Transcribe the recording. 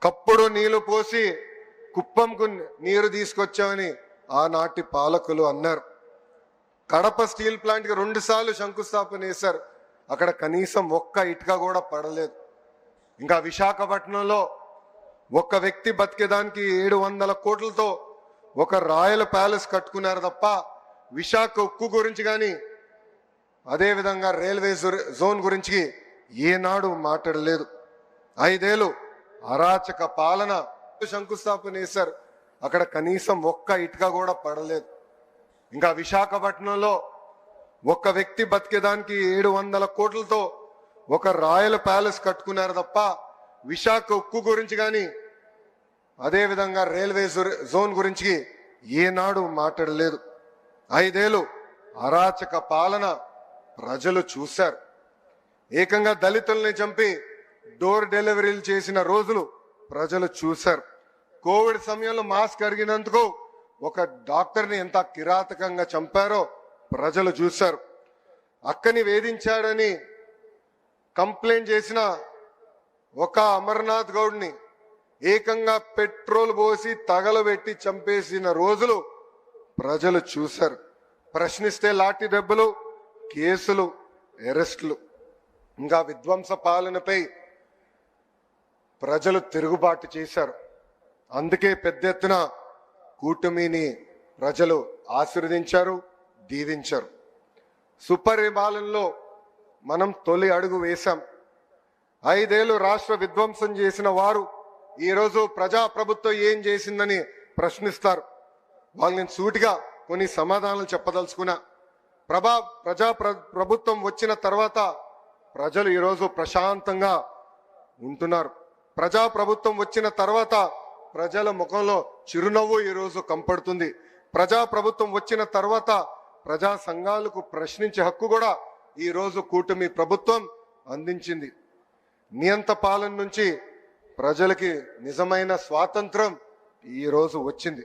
కప్పుడు నీళ్లు పోసి కుప్పంకు నీరు తీసుకొచ్చామని ఆనాటి పాలకులు అన్నారు. కడప స్టీల్ ప్లాంట్కి 2 సార్లు శంకుస్థాపన చేశారు. అక్కడ కనీసం ఒక్క ఇటుక కూడా పడలేదు. ఇంకా విశాఖపట్నంలో ఒక వ్యక్తి బతికేదానికి 700 కోట్లతో ఒక రాయల్ ప్యాలెస్ కట్టుకున్నారు తప్ప విశాఖ ఉక్కు గురించి కానీ అదేవిధంగా రైల్వే జోన్ గురించి ఏనాడు మాట్లాడలేదు. 5 ఏళ్ళు అరాచక పాలన శంకుస్థాపన చేశారు. అక్కడ కనీసం ఒక్క ఇటుక కూడా పడలేదు. ఇంకా విశాఖపట్నంలో ఒక వ్యక్తి బతికేదానికి 700 కోట్లతో ఒక రాయల్ ప్యాలెస్ కట్టుకున్నారు తప్ప విశాఖ ఉక్కు గురించి కానీ అదేవిధంగా రైల్వే జోన్ గురించి ఏనాడు మాట్లాడలేదు. 5 ఏళ్ళు అరాచక పాలన ప్రజలు చూశారు. ఏకంగా దళితుల్ని చంపి డోర్ డెలివరీలు చేసిన రోజులు ప్రజలు చూశారు. కోవిడ్ సమయంలో మాస్క్ అరిగినందుకు ఒక డాక్టర్ని ఎంత కిరాతకంగా చంపారో ప్రజలు చూశారు. అక్కని వేధించాడని కంప్లైంట్ చేసిన ఒక అమర్నాథ్ గౌడ్ని ఏకంగా పెట్రోల్ పోసి తగలబెట్టి చంపేసిన రోజులు ప్రజలు చూశారు. ప్రశ్నిస్తే లాఠీ దెబ్బలు, కేసులు, అరెస్టులు. ఇంకా విధ్వంస పాలనపై ప్రజలు తిరుగుబాటు చేశారు. అందుకే పెద్ద ఎత్తున కూటమిని ప్రజలు ఆశీర్వదించారు, దీవించారు. సుపరిపాలనలో మనం తొలి అడుగు వేశాం. 5 ఏళ్ళు రాష్ట్ర విధ్వంసం చేసిన వారు ఈరోజు ప్రజాప్రభుత్వం ఏం చేసిందని ప్రశ్నిస్తారు. వాళ్ళని సూటిగా కొన్ని సమాధానాలు చెప్పదలుచుకున్నా. ప్రభుత్వం వచ్చిన తర్వాత ప్రజలు ఈరోజు ప్రశాంతంగా ఉంటున్నారు. ప్రజాప్రభుత్వం వచ్చిన తర్వాత ప్రజల ముఖంలో చిరునవ్వు ఈరోజు కంపడుతుంది. ప్రజాప్రభుత్వం వచ్చిన తర్వాత ప్రజా సంఘాలకు ప్రశ్నించే హక్కు కూడా ఈరోజు కూటమి ప్రభుత్వం అందించింది. నియంత పాలన నుంచి ప్రజలకి నిజమైన స్వాతంత్రం ఈరోజు వచ్చింది.